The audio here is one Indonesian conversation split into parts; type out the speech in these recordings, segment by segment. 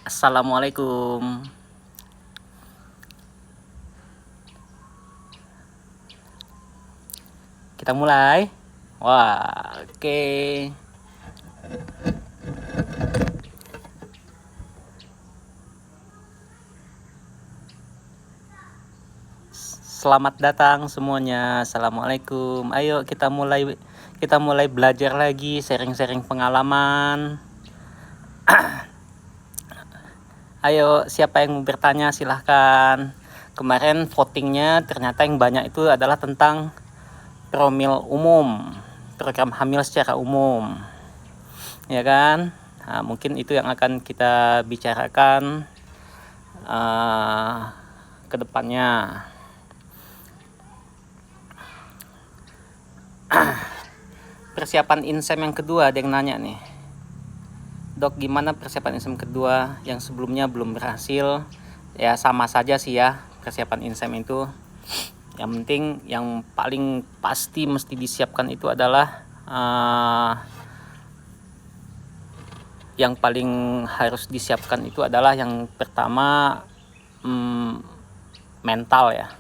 Assalamualaikum. Kita mulai. Wah, oke. Selamat datang semuanya. Assalamualaikum. Ayo kita mulai belajar lagi, sharing-sharing pengalaman. Ayo, siapa yang mau bertanya silahkan. Kemarin votingnya ternyata yang banyak itu adalah tentang promil umum, program hamil secara umum, ya kan? Nah, mungkin itu yang akan kita bicarakan ke depannya. Persiapan insem yang kedua, ada yang nanya nih, Dok, gimana persiapan insem kedua yang sebelumnya belum berhasil? Ya sama saja sih ya persiapan insem itu. Yang penting yang paling pasti mesti disiapkan itu adalah yang paling harus disiapkan itu adalah yang pertama mental ya,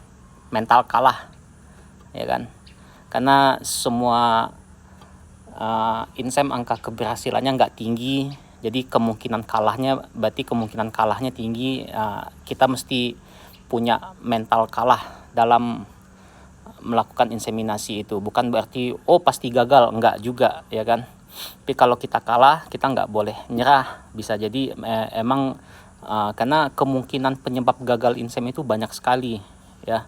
mental kalah, ya kan? Karena semua insem angka keberhasilannya nggak tinggi, jadi kemungkinan kalahnya tinggi. Kita mesti punya mental kalah dalam melakukan inseminasi itu. Bukan berarti pasti gagal, enggak juga, ya kan? Tapi kalau kita kalah, kita nggak boleh nyerah. Bisa jadi emang karena kemungkinan penyebab gagal insem itu banyak sekali, ya.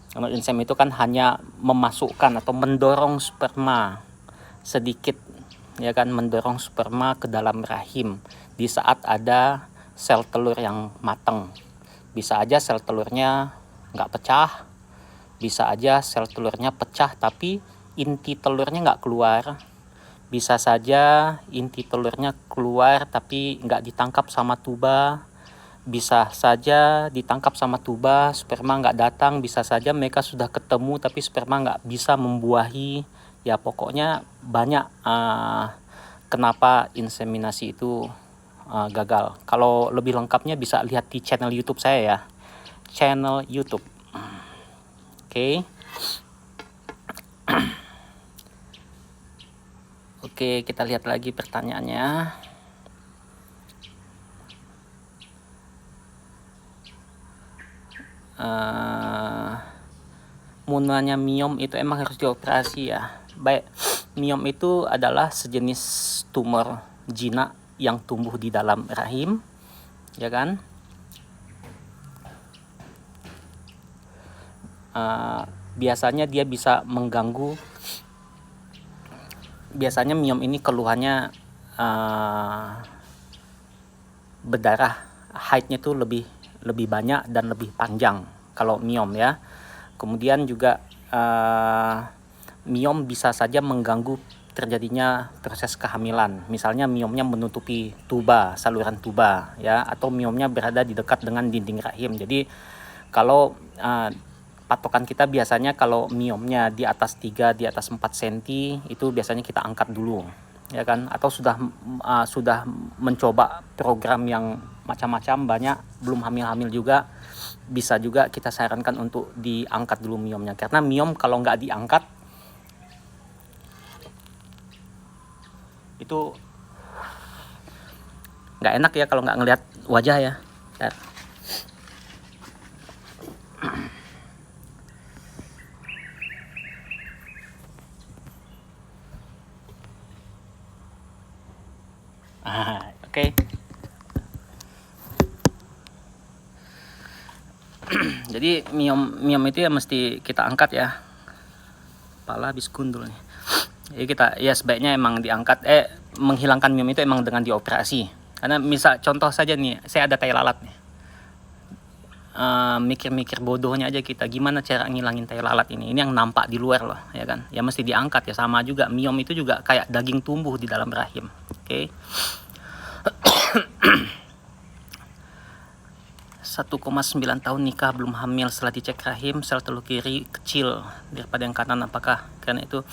Karena insem itu kan hanya memasukkan atau mendorong sperma sedikit, ya kan, mendorong sperma ke dalam rahim di saat ada sel telur yang matang. Bisa aja sel telurnya nggak pecah, bisa aja sel telurnya pecah tapi inti telurnya nggak keluar, bisa saja inti telurnya keluar tapi nggak ditangkap sama tuba, bisa saja ditangkap sama tuba, sperma nggak datang, bisa saja mereka sudah ketemu tapi sperma nggak bisa membuahi. Ya pokoknya banyak kenapa inseminasi itu gagal. Kalau lebih lengkapnya bisa lihat di channel YouTube saya ya, channel YouTube. Oke. Oke, kita lihat lagi pertanyaannya. Munanya miom itu emang harus dioperasi ya. Baik, miom itu adalah sejenis tumor jinak yang tumbuh di dalam rahim, ya kan? Biasanya dia bisa mengganggu. Biasanya miom ini keluhannya berdarah, haidnya tuh lebih banyak dan lebih panjang kalau miom ya. Kemudian juga miom bisa saja mengganggu terjadinya proses kehamilan. Misalnya miomnya menutupi tuba, saluran tuba ya, atau miomnya berada di dekat dengan dinding rahim. Jadi kalau patokan kita biasanya kalau miomnya di atas 3, di atas 4 cm itu biasanya kita angkat dulu, ya kan? Atau sudah mencoba program yang macam-macam, banyak belum hamil-hamil juga, bisa juga kita sarankan untuk diangkat dulu miomnya. Karena miom kalau nggak diangkat itu nggak enak ya kalau nggak ngelihat wajah ya. Oke. Jadi miom itu ya mesti kita angkat ya. Kepala habis gundul nih. Jadi kita ya sebaiknya emang diangkat, menghilangkan miom itu emang dengan dioperasi. Karena misal contoh saja nih, saya ada tai lalat nih. Mikir-mikir bodohnya aja kita, gimana cara ngilangin tai lalat ini yang nampak di luar loh, ya kan? Ya mesti diangkat ya. Sama juga miom itu juga kayak daging tumbuh di dalam rahim. Oke. 1,9 tahun nikah belum hamil, setelah dicek rahim sel telur kiri kecil daripada yang kanan. Apakah karena itu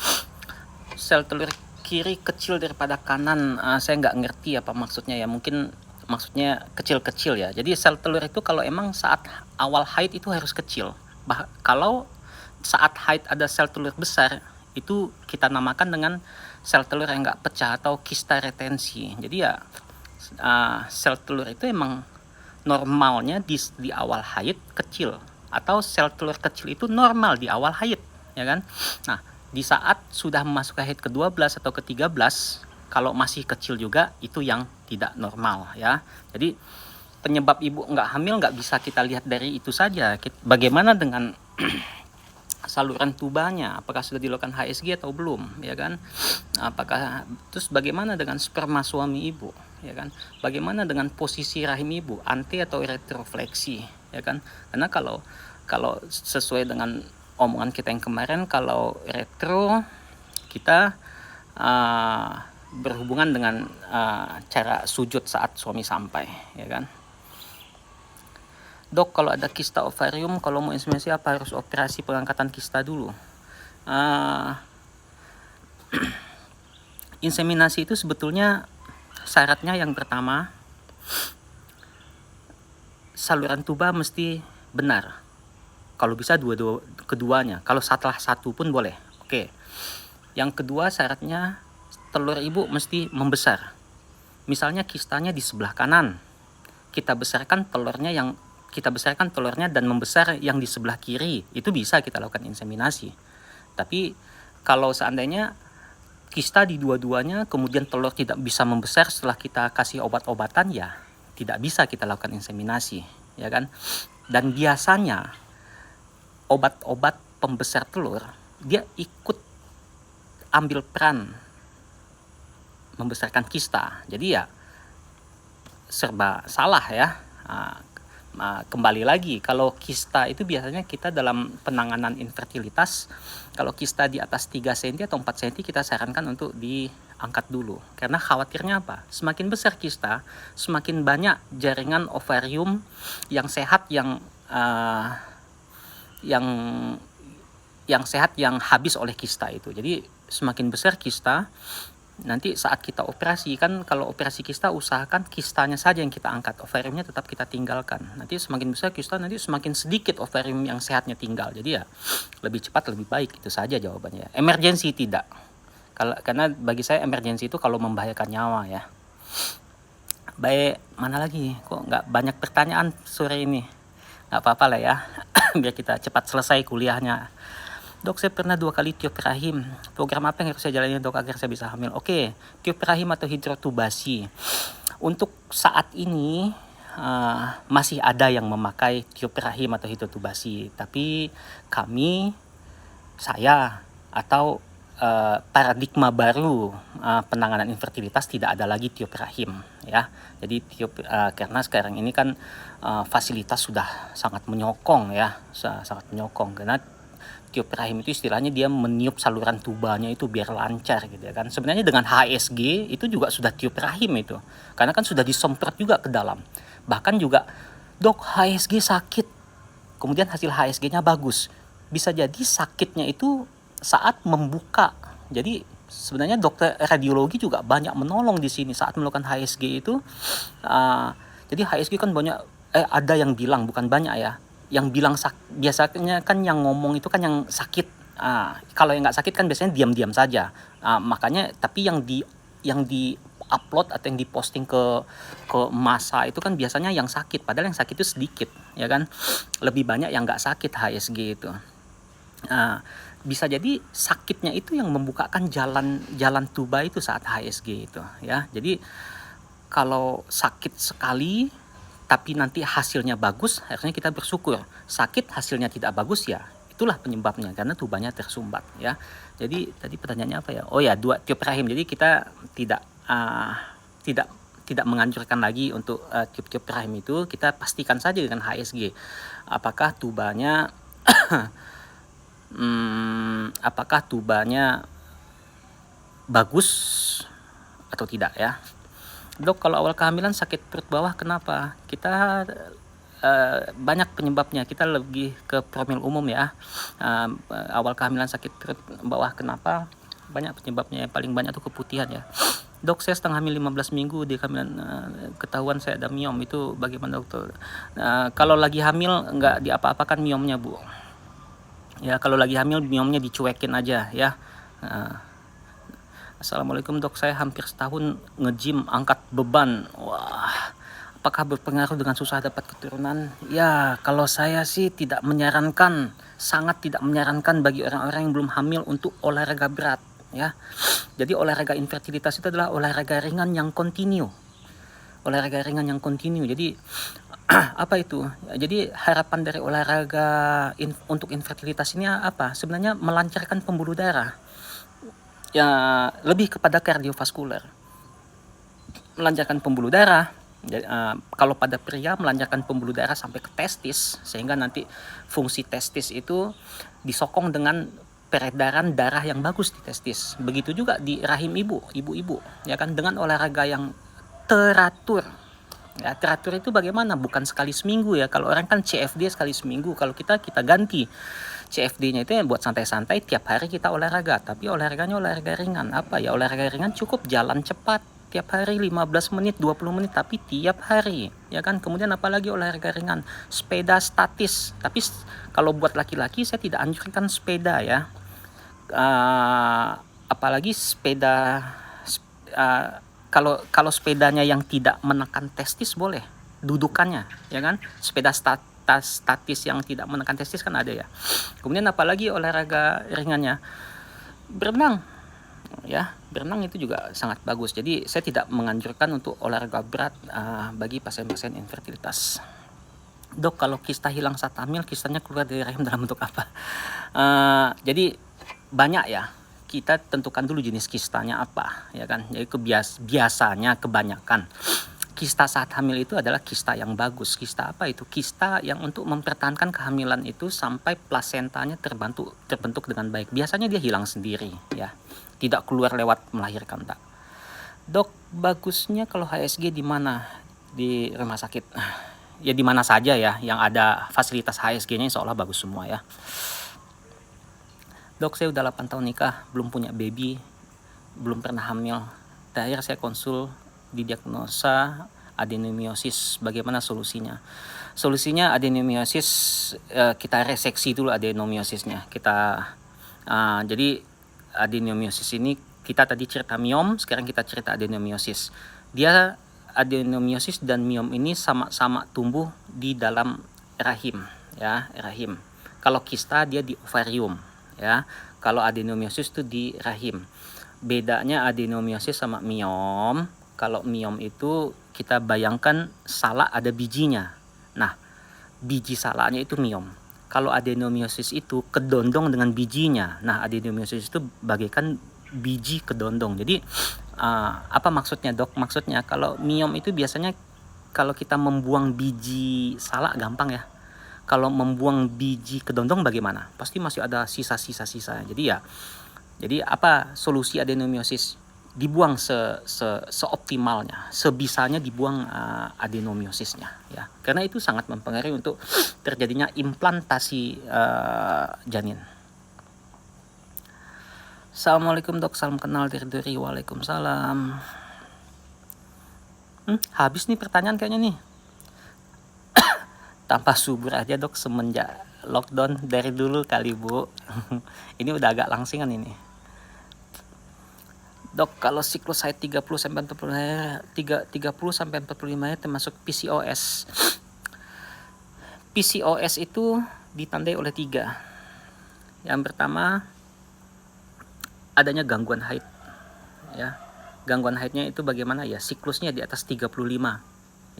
sel telur kiri kecil daripada kanan? Saya nggak ngerti apa maksudnya ya. Mungkin maksudnya kecil-kecil ya. Jadi sel telur itu kalau emang saat awal haid itu harus kecil. Kalau saat haid ada sel telur besar, itu kita namakan dengan sel telur yang nggak pecah atau kista retensi. Jadi ya sel telur itu emang normalnya di awal haid kecil, atau sel telur kecil itu normal di awal haid, ya kan? Nah, di saat sudah memasuki haid ke-12 atau ke-13, kalau masih kecil juga itu yang tidak normal ya. Jadi penyebab ibu nggak hamil nggak bisa kita lihat dari itu saja. Bagaimana dengan saluran tubanya, apakah sudah dilakukan HSG atau belum, ya kan? Apakah terus bagaimana dengan sperma suami ibu, ya kan? Bagaimana dengan posisi rahim ibu, ante atau retrofleksi, ya kan? Karena kalau sesuai dengan omongan kita yang kemarin, kalau retro kita berhubungan dengan cara sujud saat suami sampai, ya kan? Dok, kalau ada kista ovarium, kalau mau inseminasi apa harus operasi pengangkatan kista dulu? Inseminasi itu sebetulnya syaratnya yang pertama, saluran tuba mesti benar. Kalau bisa keduanya. Kalau salah satu pun boleh. Oke. Yang kedua syaratnya telur ibu mesti membesar. Misalnya kistanya di sebelah kanan, kita besarkan telurnya dan membesar yang di sebelah kiri, itu bisa kita lakukan inseminasi. Tapi kalau seandainya kista di dua-duanya kemudian telur tidak bisa membesar setelah kita kasih obat-obatan, ya tidak bisa kita lakukan inseminasi, ya kan? Dan biasanya obat-obat pembesar telur dia ikut ambil peran membesarkan kista. Jadi ya serba salah ya. Kembali lagi, kalau kista itu biasanya kita dalam penanganan infertilitas, kalau kista di atas 3 cm atau 4 cm kita sarankan untuk diangkat dulu. Karena khawatirnya apa? Semakin besar kista, semakin banyak jaringan ovarium yang sehat yang sehat yang habis oleh kista itu. Jadi semakin besar kista, nanti saat kita operasi, kan kalau operasi kista usahakan kistanya saja yang kita angkat, ovariumnya tetap kita tinggalkan. Nanti semakin besar kista, nanti semakin sedikit ovarium yang sehatnya tinggal. Jadi ya lebih cepat lebih baik, itu saja jawabannya. Emergensi tidak. Karena bagi saya emergensi itu kalau membahayakan nyawa ya. Baik, mana lagi? Kok nggak banyak pertanyaan sore ini? Nggak apa-apa lah ya. Biar kita cepat selesai kuliahnya. Dok, saya pernah 2 kali tiup rahim. Program apa yang harus saya jalani, dok, agar saya bisa hamil? Oke, tiup rahim atau hidrotubasi. Untuk saat ini masih ada yang memakai tiup rahim atau hidrotubasi. Tapi saya atau paradigma baru penanganan infertilitas tidak ada lagi tiup rahim ya. Jadi karena sekarang ini kan fasilitas sudah sangat menyokong ya, sangat menyokong. Karena tiup rahim itu istilahnya dia meniup saluran tubanya itu biar lancar gitu ya kan. Sebenarnya dengan HSG itu juga sudah tiup rahim itu. Karena kan sudah disemprot juga ke dalam. Bahkan juga, dok, HSG sakit. Kemudian hasil HSG-nya bagus. Bisa jadi sakitnya itu saat membuka. Jadi sebenarnya dokter radiologi juga banyak menolong di sini saat melakukan HSG itu. Jadi HSG kan banyak, ada yang bilang, bukan banyak ya, yang bilang biasanya kan yang ngomong itu kan yang sakit. Kalau yang nggak sakit kan biasanya diam-diam saja. Makanya tapi yang di upload atau yang diposting ke massa itu kan biasanya yang sakit, padahal yang sakit itu sedikit ya kan. Lebih banyak yang nggak sakit HSG itu. Bisa jadi sakitnya itu yang membukakan jalan tuba itu saat HSG itu ya. Jadi kalau sakit sekali tapi nanti hasilnya bagus, harusnya kita bersyukur. Sakit hasilnya tidak bagus, ya itulah penyebabnya, karena tubanya tersumbat ya. Jadi tadi pertanyaannya apa ya? Oh ya, 2 tiup rahim. Jadi kita tidak menganjurkan lagi untuk tiup rahim itu. Kita pastikan saja dengan HSG apakah tubanya bagus atau tidak ya. Dok, kalau awal kehamilan sakit perut bawah kenapa? Kita banyak penyebabnya. Kita lebih ke promil umum ya. Awal kehamilan sakit perut bawah kenapa? Banyak penyebabnya. Yang paling banyak itu keputihan ya. Dok, saya setengah hamil 15 minggu di kehamilan, ketahuan saya ada miom, itu bagaimana dokter? Kalau lagi hamil nggak diapa-apakan miomnya Bu. Ya kalau lagi hamil miomnya dicuekin aja ya. Assalamualaikum dok, saya hampir setahun nge-gym angkat beban. Wah, apakah berpengaruh dengan susah dapat keturunan? Ya, kalau saya sih tidak menyarankan, sangat tidak menyarankan bagi orang-orang yang belum hamil untuk olahraga berat ya. Jadi olahraga infertilitas itu adalah olahraga ringan yang kontinu. Olahraga ringan yang kontinu. Jadi apa itu? Jadi harapan dari olahraga untuk infertilitas ini apa? Sebenarnya melancarkan pembuluh darah. Ya, lebih kepada kardiovaskuler. Melancarkan pembuluh darah. Kalau pada pria melancarkan pembuluh darah sampai ke testis, sehingga nanti fungsi testis itu disokong dengan peredaran darah yang bagus di testis. Begitu juga di rahim ibu-ibu ya kan, dengan olahraga yang teratur. Ya, teratur itu bagaimana? Bukan sekali seminggu ya. Kalau orang kan CFD sekali seminggu. Kalau kita ganti. CFD-nya itu buat santai-santai, tiap hari kita olahraga. Tapi olahraganya olahraga ringan. Apa ya? Olahraga ringan cukup jalan cepat. Tiap hari 15 menit, 20 menit, tapi tiap hari. Ya kan? Kemudian apalagi olahraga ringan? Sepeda statis. Tapi kalau buat laki-laki saya tidak anjurkan sepeda ya. Apalagi sepeda kalau sepedanya yang tidak menekan testis boleh, dudukannya ya kan. Sepeda statis yang tidak menekan testis kan ada ya. Kemudian apalagi olahraga ringannya, berenang ya. Berenang itu juga sangat bagus. Jadi saya tidak menganjurkan untuk olahraga berat bagi pasien-pasien infertilitas. Dok, kalau kista hilang saat hamil, kistanya keluar dari rahim dalam bentuk apa? Jadi banyak ya, kita tentukan dulu jenis kistanya apa ya kan. Jadi biasanya kebanyakan kista saat hamil itu adalah kista yang bagus. Kista apa itu? Kista yang untuk mempertahankan kehamilan itu sampai plasentanya terbentuk dengan baik. Biasanya dia hilang sendiri ya, tidak keluar lewat melahirkan tak. Dok, bagusnya kalau HSG di mana? Di rumah sakit ya, di mana saja ya yang ada fasilitas HSG-nya insya Allah bagus semua ya. Dok, saya udah 8 tahun nikah, belum punya baby, belum pernah hamil. Terakhir saya konsul didiagnosa adenomiosis. Bagaimana solusinya? Solusinya adenomiosis, kita reseksi dulu adenomiosisnya. Jadi adenomiosis ini, kita tadi cerita miom, sekarang kita cerita adenomiosis. Dia adenomiosis dan miom ini sama-sama tumbuh di dalam rahim ya, rahim. Kalau kista dia di ovarium ya. Kalau adenomiosis itu di rahim. Bedanya adenomiosis sama miom, kalau miom itu kita bayangkan salak ada bijinya. Nah, biji salaknya itu miom. Kalau adenomiosis itu kedondong dengan bijinya. Nah, adenomiosis itu bagaikan biji kedondong. Jadi apa maksudnya dok? Maksudnya kalau miom itu biasanya kalau kita membuang biji salak gampang ya. Kalau membuang biji kedondong bagaimana? Pasti masih ada sisa-sisa. Jadi apa solusi adenomiosis? Dibuang seoptimalnya, sebisanya dibuang adenomiosisnya ya. Karena itu sangat mempengaruhi untuk terjadinya implantasi janin. Assalamualaikum dok, salam kenal dari Waalaikumsalam. Habis nih pertanyaan kayaknya nih. Tanpa subur aja dok semenjak lockdown, dari dulu kali Bu. Ini udah agak langsingan ini. Dok, kalau siklus haid 30 sampai 45 hari termasuk PCOS. PCOS itu ditandai oleh 3. Yang pertama, adanya gangguan haid ya. Gangguan haidnya itu bagaimana ya? Siklusnya di atas 35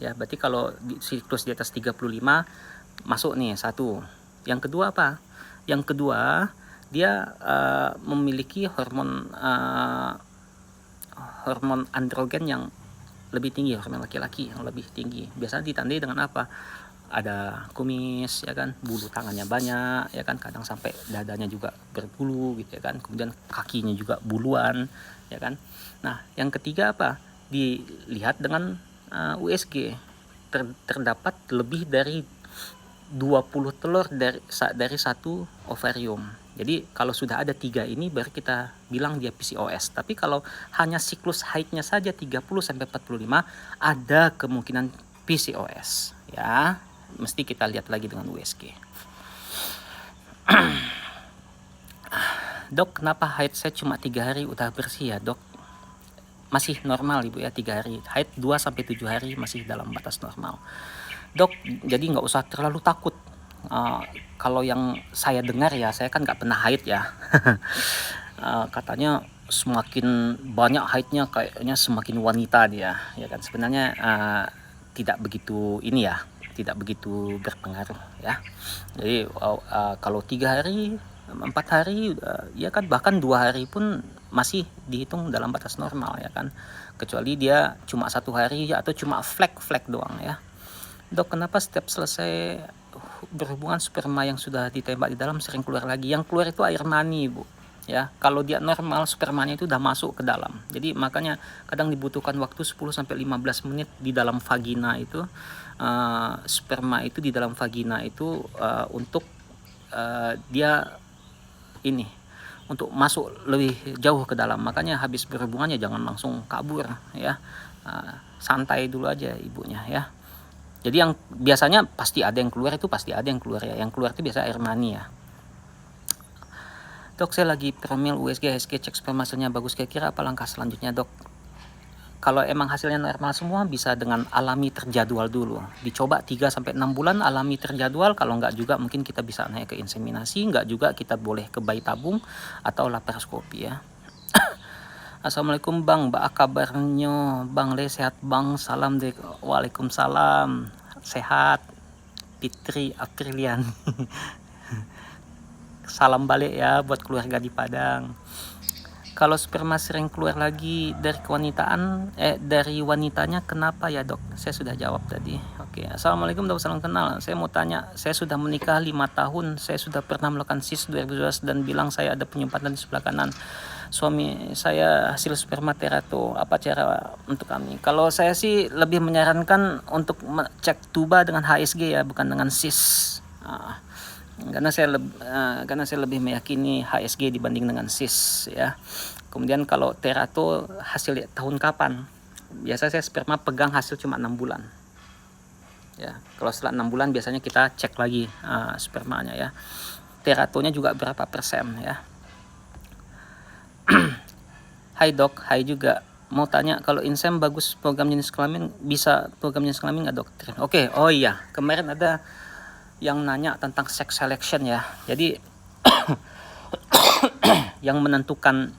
ya. Berarti kalau siklus di atas 35 masuk nih 1. Yang kedua apa? Yang kedua, dia memiliki hormon androgen yang lebih tinggi, hormon laki-laki yang lebih tinggi. Biasanya ditandai dengan apa? Ada kumis ya kan, bulu tangannya banyak ya kan, kadang sampai dadanya juga berbulu gitu ya kan, kemudian kakinya juga buluan ya kan. Nah, yang ketiga apa? Dilihat dengan USG, terdapat lebih dari 20 telur dari satu ovarium. Jadi kalau sudah ada 3 ini baru kita bilang dia PCOS. Tapi kalau hanya siklus haidnya saja 30 sampai 45, ada kemungkinan PCOS ya. Mesti kita lihat lagi dengan USG. Dok, kenapa haid saya cuma 3 hari udah bersih ya, Dok? Masih normal Ibu ya, 3 hari. Haid 2 sampai 7 hari masih dalam batas normal. Dok, jadi nggak usah terlalu takut. Kalau yang saya dengar ya, saya kan nggak pernah haid ya. Katanya semakin banyak haidnya kayaknya semakin wanita dia, ya kan. Sebenarnya tidak begitu ini ya, tidak begitu berpengaruh ya. Jadi kalau 3 hari, 4 hari, ya kan, bahkan 2 hari pun masih dihitung dalam batas normal ya kan. Kecuali dia cuma 1 hari atau cuma flek doang ya. Dok, kenapa setiap selesai berhubungan sperma yang sudah ditembak di dalam sering keluar lagi? Yang keluar itu air mani, Bu. Ya, kalau dia normal spermanya itu udah masuk ke dalam. Jadi makanya kadang dibutuhkan waktu 10 sampai 15 menit di dalam vagina itu, sperma itu di dalam vagina itu untuk dia ini untuk masuk lebih jauh ke dalam. Makanya habis berhubungannya jangan langsung kabur ya. Santai dulu aja ibunya ya. Jadi yang biasanya pasti ada yang keluar, itu pasti ada yang keluar ya. Yang keluar itu biasa air mani ya. Dok, saya lagi promil USG, HSG, cek sperma hasilnya bagus. Kira-kira apa langkah selanjutnya, Dok? Kalau emang hasilnya normal semua, bisa dengan alami terjadwal dulu. Dicoba 3 sampai 6 bulan alami terjadwal. Kalau enggak juga mungkin kita bisa naik ke inseminasi, enggak juga kita boleh ke bayi tabung atau laparoskopi ya. Assalamualaikum Bang, apa kabarnya? Bang Le sehat Bang, salam deh. Waalaikumsalam, sehat. Fitri Aprilian. Salam balik ya buat keluarga di Padang. Kalau sperma sering keluar lagi dari dari wanitanya, kenapa ya, Dok? Saya sudah jawab tadi. Oke, Assalamualaikum, Dok, salam kenal. Saya mau tanya, saya sudah menikah 5 tahun. Saya sudah pernah melakukan cis 2012 dan bilang saya ada penyumbatan di sebelah kanan. Suami saya hasil sperma terato. Apa cara untuk kami? Kalau saya sih lebih menyarankan untuk cek tuba dengan HSG ya, bukan dengan cis. Karena saya lebih meyakini HSG dibanding dengan cis ya. Kemudian kalau terato hasil tahun kapan? Biasa saya sperma pegang hasil cuma 6 bulan. Ya, kalau setelah 6 bulan biasanya kita cek lagi spermanya ya. Teratonya juga berapa persen ya. Hai Dok, hai juga. Mau tanya, kalau insem bagus program jenis kelamin, bisa program jenis kelamin nggak, Dok? Oke, oh iya, kemarin ada yang nanya tentang sex selection ya. Jadi yang menentukan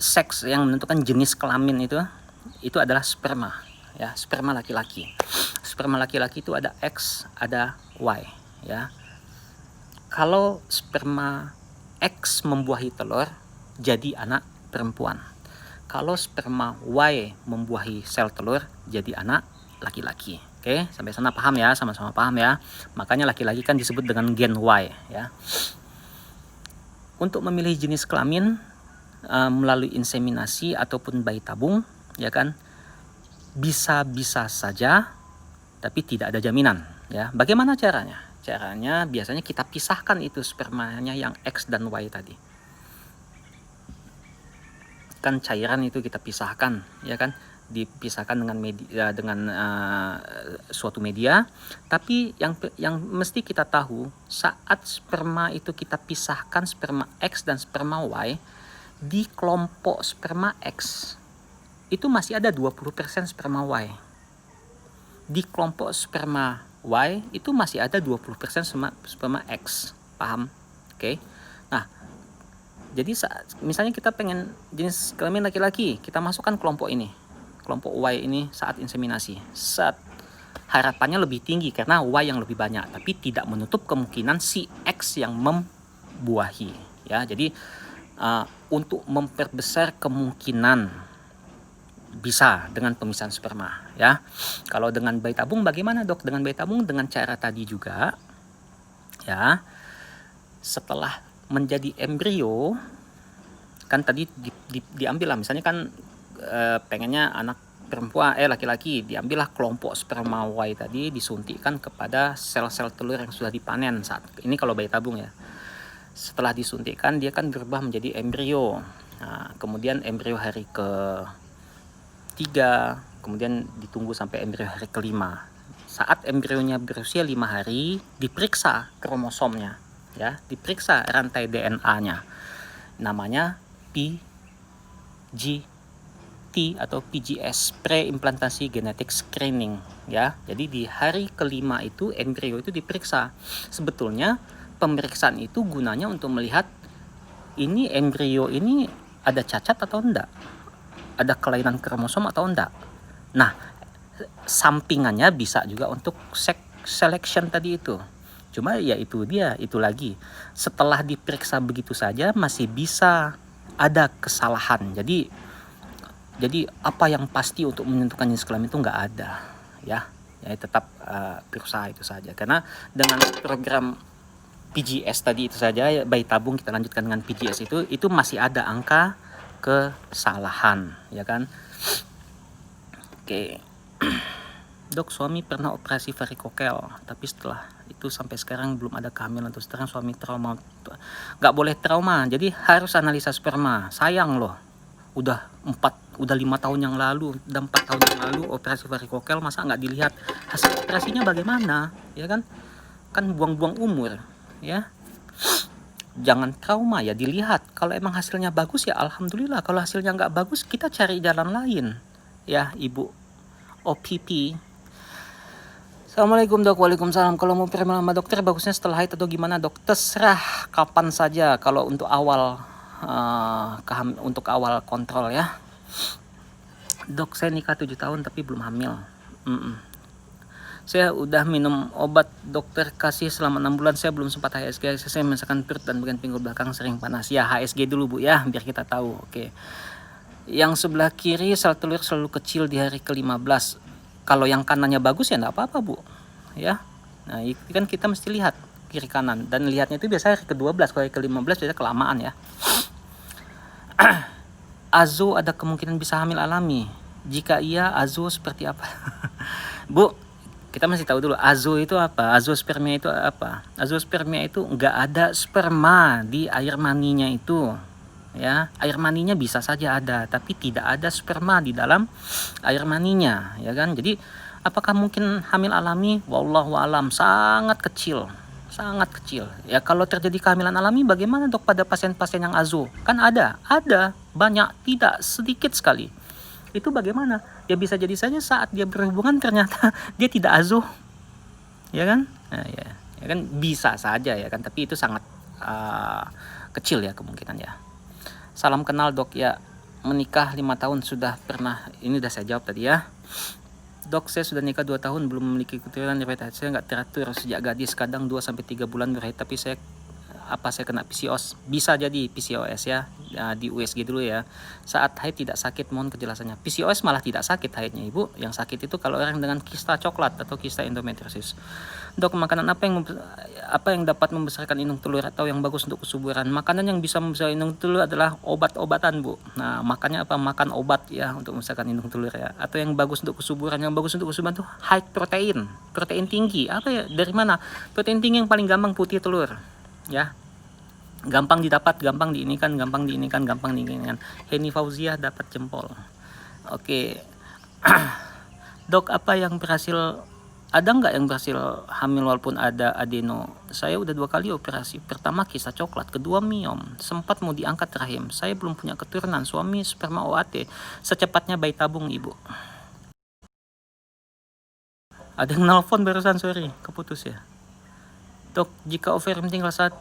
seks, yang menentukan jenis kelamin itu adalah sperma ya, sperma laki-laki. Sperma laki-laki itu ada X, ada Y ya. Kalau sperma X membuahi telur, jadi anak perempuan. Kalau sperma Y membuahi sel telur, jadi anak laki-laki. Oke, sampai sana paham ya, sama-sama paham ya. Makanya laki-laki kan disebut dengan gen Y ya. Untuk memilih jenis kelamin melalui inseminasi ataupun bayi tabung, ya kan, bisa saja, tapi tidak ada jaminan ya. Bagaimana caranya? Caranya biasanya kita pisahkan itu spermanya yang X dan Y tadi. Kan cairan itu kita pisahkan, ya kan? Dipisahkan dengan media, dengan suatu media. Tapi yang mesti kita tahu, saat sperma itu kita pisahkan sperma X dan sperma Y, di kelompok sperma X itu masih ada 20% sperma Y. Di kelompok sperma Y itu masih ada 20% sperma X. Paham? Oke. Nah, jadi misalnya kita pengen jenis kelamin laki-laki, kita masukkan kelompok ini, kelompok Y ini saat inseminasi. Harapannya lebih tinggi karena Y yang lebih banyak, tapi tidak menutup kemungkinan si X yang membuahi ya. Jadi untuk memperbesar kemungkinan bisa dengan pemisahan sperma ya. Kalau dengan bayi tabung bagaimana, Dok? Dengan bayi tabung dengan cara tadi juga ya. Setelah menjadi embrio kan tadi diambil lah, misalnya kan pengennya anak perempuan laki-laki, diambillah kelompok sperma Y tadi, disuntikkan kepada sel-sel telur yang sudah dipanen saat ini kalau bayi tabung ya. Setelah disuntikkan dia kan berubah menjadi embrio. Nah, kemudian embrio hari ke-3, kemudian ditunggu sampai embrio hari ke-5. Saat embrionya berusia 5 hari, diperiksa kromosomnya, ya, diperiksa rantai DNA-nya. Namanya PGT atau PGS, pre-implantasi genetic screening, ya. Jadi di hari ke-5 itu embrio itu diperiksa. Sebetulnya pemeriksaan itu gunanya untuk melihat ini embrio ini ada cacat atau enggak, ada kelainan kromosom atau enggak. Nah, sampingannya bisa juga untuk selection tadi itu. Cuma ya itu dia, itu lagi. Setelah diperiksa begitu saja masih bisa ada kesalahan. Jadi apa yang pasti untuk menentukan jenis kelamin itu nggak ada, ya. Ya tetap berusaha itu saja. Karena dengan program PGS tadi itu saja, bayi tabung kita lanjutkan dengan PGS itu masih ada angka kesalahan, ya kan. Oke. Dok, suami pernah operasi varikokel, tapi setelah itu sampai sekarang belum ada kehamilan. Terus terang suami trauma. Nggak boleh trauma, jadi harus analisa sperma. Sayang loh, udah 5 tahun yang lalu, udah 4 tahun yang lalu operasi varikokel, masa nggak dilihat hasil operasinya bagaimana, ya kan? Kan buang-buang umur, ya. Jangan trauma, ya dilihat. Kalau emang hasilnya bagus ya alhamdulillah. Kalau hasilnya nggak bagus, kita cari jalan lain, ya Ibu OPP. Assalamualaikum dok. Waalaikumsalam. Kalau mau periksa sama dokter bagusnya setelah haid atau gimana dok? Terserah kapan saja. Kalau untuk awal untuk awal kontrol ya. Dok, saya nikah 7 tahun tapi belum hamil. Saya udah minum obat dokter kasih selama 6 bulan. Saya belum sempat HSG. Saya merasakan perut dan bagian pinggul belakang sering panas. Ya HSG dulu Bu ya, biar kita tahu. Oke. Yang sebelah kiri sel telur selalu kecil di hari ke-15. Kalau yang kanannya bagus ya enggak apa-apa Bu, ya. Nah itu kan kita mesti lihat kiri kanan, dan lihatnya itu biasanya hari ke-12, kalau hari ke-15 biasanya kelamaan ya. Azo ada kemungkinan bisa hamil alami? Jika iya, azo seperti apa? Bu, kita mesti tahu dulu azo itu apa, azospermia itu apa. Azospermia itu enggak ada sperma di air maninya itu. Ya, air maninya bisa saja ada, tapi tidak ada sperma di dalam air maninya, ya kan. Jadi apakah mungkin hamil alami? Wallahu alam, sangat kecil ya. Kalau terjadi kehamilan alami bagaimana dok pada pasien-pasien yang azo? Kan ada banyak, tidak sedikit sekali. Itu bagaimana? Ya bisa jadi saja saat dia berhubungan ternyata dia tidak azo, ya kan. Nah, ya kan bisa saja ya kan, tapi itu sangat kecil ya kemungkinan ya. Salam kenal dok, ya menikah 5 tahun sudah pernah, ini udah saya jawab tadi ya. Dok, saya sudah nikah 2 tahun belum memiliki keturunan, riwayat saya nggak teratur sejak gadis, kadang 2-3 bulan berhaid, tapi saya kena PCOS? Bisa jadi PCOS ya, di USG dulu ya. Saat haid tidak sakit, mohon kejelasannya. PCOS malah tidak sakit haidnya Ibu, yang sakit itu kalau orang dengan kista coklat atau kista endometriosis. Dok, makanan apa yang dapat membesarkan indung telur atau yang bagus untuk kesuburan? Makanan yang bisa membesarkan indung telur adalah obat-obatan Bu. Nah makanya apa, makan obat ya untuk membesarkan indung telur ya. Atau yang bagus untuk kesuburan, tuh high protein tinggi. Apa ya, dari mana? Protein tinggi yang paling gampang putih telur ya, gampang didapat, gampang diinikan. Heni Fauziah dapat jempol. Oke. Dok, ada nggak yang berhasil hamil walaupun ada adeno? Saya udah 2 kali operasi. Pertama kista coklat, kedua miom. Sempat mau diangkat rahim. Saya belum punya keturunan. Suami sperma OAT. Secepatnya bayi tabung Ibu. Ada yang nelfon barusan, sorry, keputus ya. Dok, jika ovarium tinggal 1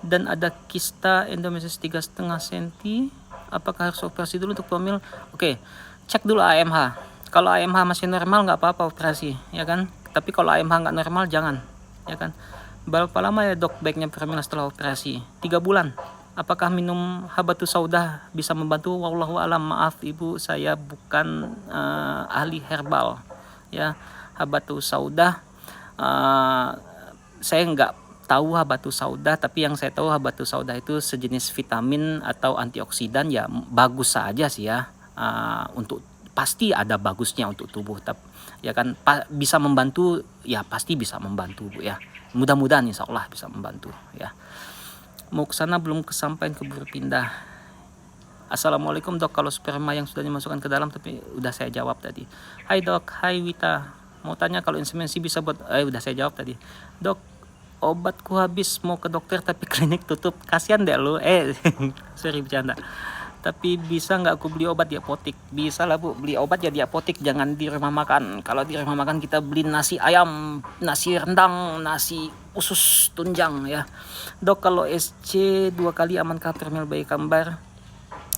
dan ada kista endometriosis 3,5 cm, apakah harus operasi dulu untuk hamil? Oke, cek dulu AMH. Kalau AMH masih normal nggak apa-apa operasi, ya kan. Tapi kalau AMH nggak normal jangan, ya kan. Berapa lama ya dok baiknya hamil setelah operasi? 3 bulan. Apakah minum habatus sauda bisa membantu? Wallahu alam. Maaf Ibu, saya bukan ahli herbal ya. Habatus sauda saya nggak tahu habatus sauda, tapi yang saya tahu habatus sauda itu sejenis vitamin atau antioksidan ya, bagus saja sih ya untuk pasti ada bagusnya untuk tubuh, ya kan, bisa membantu ya, pasti bisa membantu Bu ya. Mudah-mudahan insya Allah bisa membantu ya. Mau ke sana belum kesampaian, keburu pindah. Assalamualaikum dok, kalau sperma yang sudah dimasukkan ke dalam, tapi udah saya jawab tadi. Hai dok, hai Wita, mau tanya kalau inseminasi bisa buat, udah saya jawab tadi. Dok, obatku habis, mau ke dokter tapi klinik tutup, kasihan deh lu. Sorry bercanda. Tapi bisa nggak aku beli obat di apotik? Bisa lah Bu, beli obat ya di apotik, jangan di rumah makan. Kalau di rumah makan kita beli nasi ayam, nasi rendang, nasi usus tunjang ya. Dok, kalau SC 2 kali amankah hamil bayi kembar?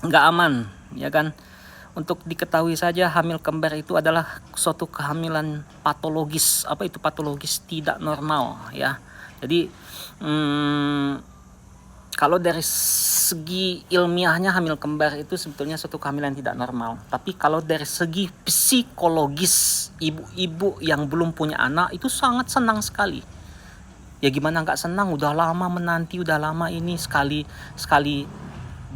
Nggak aman ya kan. Untuk diketahui saja, hamil kembar itu adalah suatu kehamilan patologis. Apa itu patologis? Tidak normal ya. Jadi kalau dari segi ilmiahnya hamil kembar itu sebetulnya suatu kehamilan tidak normal. Tapi kalau dari segi psikologis, ibu-ibu yang belum punya anak itu sangat senang sekali. Ya gimana nggak senang, udah lama menanti, udah lama ini, sekali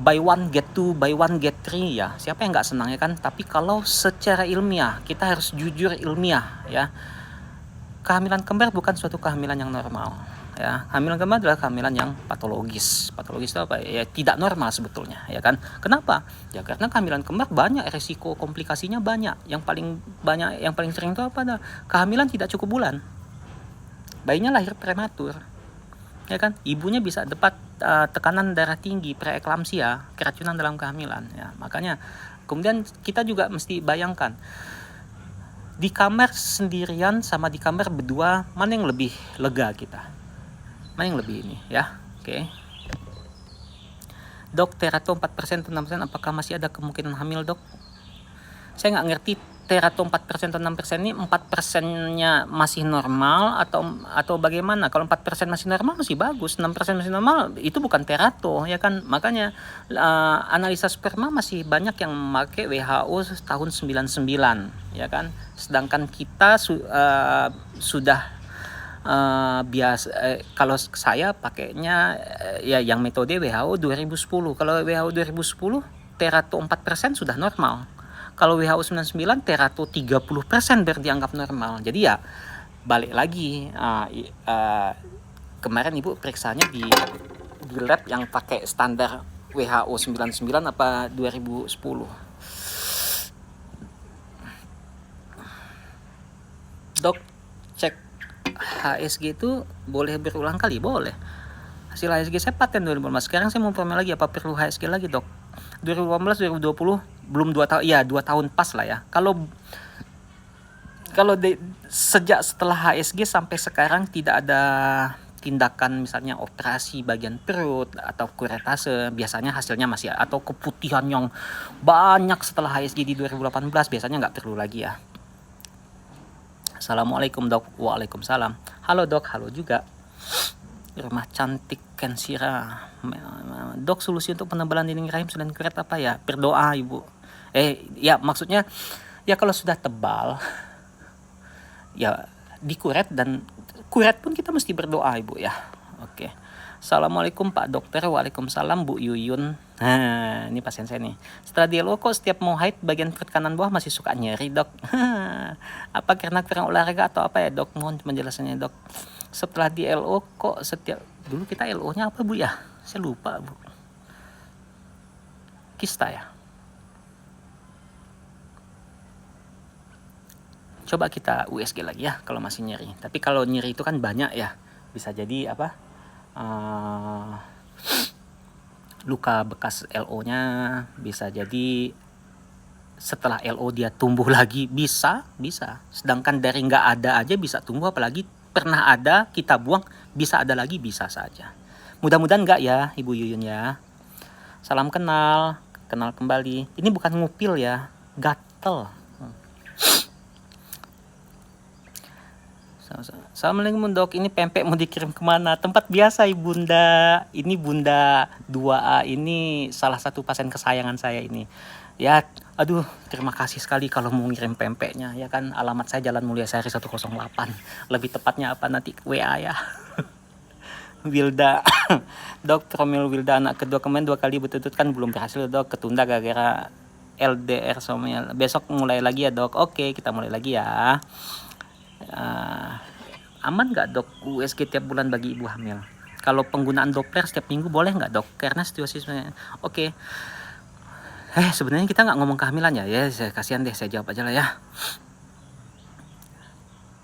buy one get two, buy one get three ya. Siapa yang nggak senang ya kan? Tapi kalau secara ilmiah, kita harus jujur ilmiah ya. Kehamilan kembar bukan suatu kehamilan yang normal. Ya, kehamilan kembar adalah kehamilan yang patologis. Patologis itu apa? Ya tidak normal sebetulnya, ya kan? Kenapa? Ya karena kehamilan kembar banyak resiko komplikasinya banyak. Yang paling sering itu apa? Kehamilan tidak cukup bulan. Bayinya lahir prematur. Ya kan? Ibunya bisa dapat tekanan darah tinggi, preeklamsia, keracunan dalam kehamilan, ya. Makanya kemudian kita juga mesti bayangkan di kamar sendirian sama di kamar berdua, mana yang lebih lega kita? Mana yang lebih ini ya? Oke. Dok, terato 4% atau 6%, apakah masih ada kemungkinan hamil dok? Saya nggak ngerti terato 4% atau 6% ini, 4%-nya masih normal atau bagaimana? Kalau 4% masih normal masih bagus, 6% masih normal, itu bukan terato ya kan. Makanya analisa sperma masih banyak yang memakai WHO tahun 99 ya kan. Sedangkan kita sudah biasa, kalau saya pakainya ya yang metode WHO 2010. Kalau WHO 2010 terato 4% sudah normal. Kalau WHO 99 terato 30% dianggap normal. Jadi ya balik lagi, kemarin ibu periksanya di lab yang pakai standar WHO 99 apa 2010. Dok, cek HSG itu boleh berulang kali? Boleh. Hasil HSG saya paten 2018. Sekarang saya mau promil lagi, apa perlu HSG lagi dok? 2018 2020 belum 2 tahun ya, 2 tahun pas lah ya. Kalau sejak setelah HSG sampai sekarang tidak ada tindakan misalnya operasi bagian perut atau kuretase, biasanya hasilnya masih, atau keputihan yang banyak setelah HSG di 2018, biasanya nggak perlu lagi ya. Assalamualaikum dok. Waalaikumsalam. Halo dok. Halo juga. Rumah cantik Kensira. Dok, solusi untuk penebalan dinding rahim selain kuret apa ya? Berdoa ibu. Ya maksudnya ya kalau sudah tebal ya dikuret, dan kuret pun kita mesti berdoa ibu ya. Oke. Assalamualaikum Pak Dokter. Waalaikumsalam Bu Yuyun. Nah, ini pasien saya nih. Setelah DLO kok setiap mau haid bagian perut kanan bawah masih suka nyeri dok. Apa karena kurang olahraga atau apa ya dok? Mohon penjelasannya dok. Setelah DLO kok setiap, dulu kita LO-nya apa bu ya? Saya lupa bu. Kista ya. Coba kita USG lagi ya kalau masih nyeri. Tapi kalau nyeri itu kan banyak ya. Bisa jadi apa? Luka bekas LO-nya, bisa jadi setelah LO dia tumbuh lagi, bisa. Sedangkan dari nggak ada aja bisa tumbuh, apalagi pernah ada kita buang bisa ada lagi, bisa saja. Mudah-mudahan nggak ya Ibu Yuyun ya. Salam kenal kembali. Ini bukan ngupil ya, gatel. Assalamualaikum dok, ini pempek mau dikirim kemana? Tempat biasa ibunda. Ini bunda 2A, ini salah satu pasien kesayangan saya ini. Ya, aduh, terima kasih sekali kalau mau ngirim pempeknya ya kan. Alamat saya Jalan Mulia Sari 108. Lebih tepatnya apa nanti WA ya. Wilda. Dok, promil Wilda anak kedua kemarin 2 kali berturut kan belum berhasil dok, ketunda gara-gara LDR suaminya. Besok mulai lagi ya dok. Oke, kita mulai lagi ya. Aman nggak dok USG tiap bulan bagi ibu hamil? Kalau penggunaan Doppler setiap minggu boleh nggak dok? Karena situasi sebenarnya. Oke. Sebenarnya kita nggak ngomong kehamilan ya. Saya kasihan deh, saya jawab aja lah ya.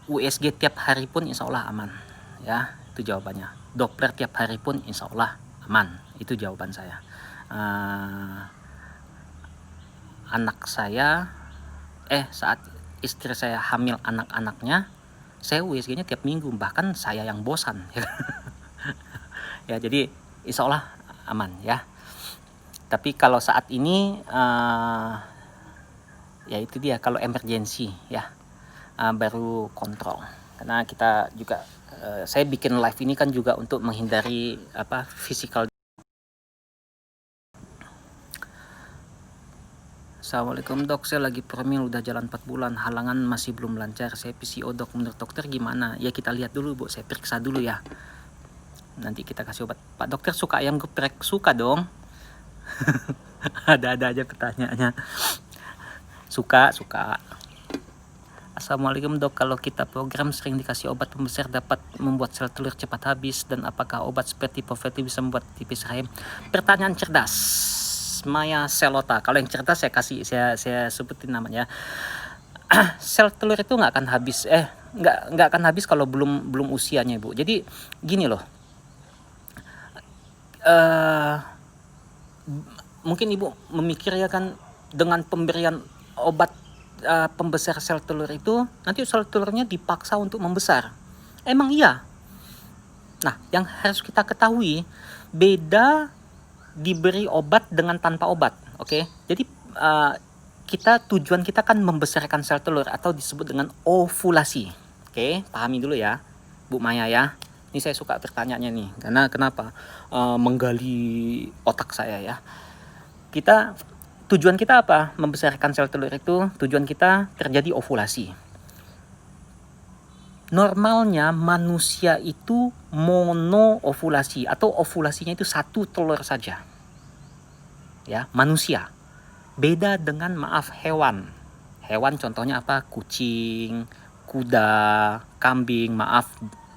USG tiap hari pun insya Allah aman. Ya, itu jawabannya. Doppler tiap hari pun insya Allah aman. Itu jawaban saya. Anak saya, saat istri saya hamil anak-anaknya, saya USG-nya tiap minggu, bahkan saya yang bosan. Ya, jadi insya Allah aman ya. Tapi kalau saat ini, ya itu dia, kalau emergency ya, baru kontrol. Karena kita juga, saya bikin live ini kan juga untuk menghindari physical. Assalamualaikum dok, saya lagi promil udah jalan 4 bulan, halangan masih belum lancar, saya PCO dok, menurut dokter gimana? Ya kita lihat dulu bu, saya periksa dulu ya, nanti kita kasih obat. Pak dokter suka ayam geprek? Suka dong. Ada aja pertanyaannya. Suka. Assalamualaikum dok, kalau kita program sering dikasih obat pembesar dapat membuat sel telur cepat habis, dan apakah obat seperti Poverty bisa membuat tipis rahim? Pertanyaan cerdas Maya Selota. Kalau yang cerdas saya sebutin namanya. Sel telur itu nggak akan habis, nggak akan habis kalau belum usianya ibu. Jadi gini loh, mungkin ibu memikir ya kan, dengan pemberian obat pembesar sel telur itu nanti sel telurnya dipaksa untuk membesar. Emang iya. Nah, yang harus kita ketahui beda diberi obat dengan tanpa obat. Oke. Jadi tujuan kita kan membesarkan sel telur atau disebut dengan ovulasi. Oke, pahami dulu ya Bu Maya ya. Ini saya suka pertanyaannya nih, karena kenapa? Menggali otak saya ya. Tujuan kita apa? Membesarkan sel telur itu tujuan kita terjadi ovulasi. Normalnya manusia itu mono ovulasi atau ovulasinya itu 1 telur saja. Ya, manusia. Beda dengan hewan. Hewan contohnya apa? Kucing, kuda, kambing,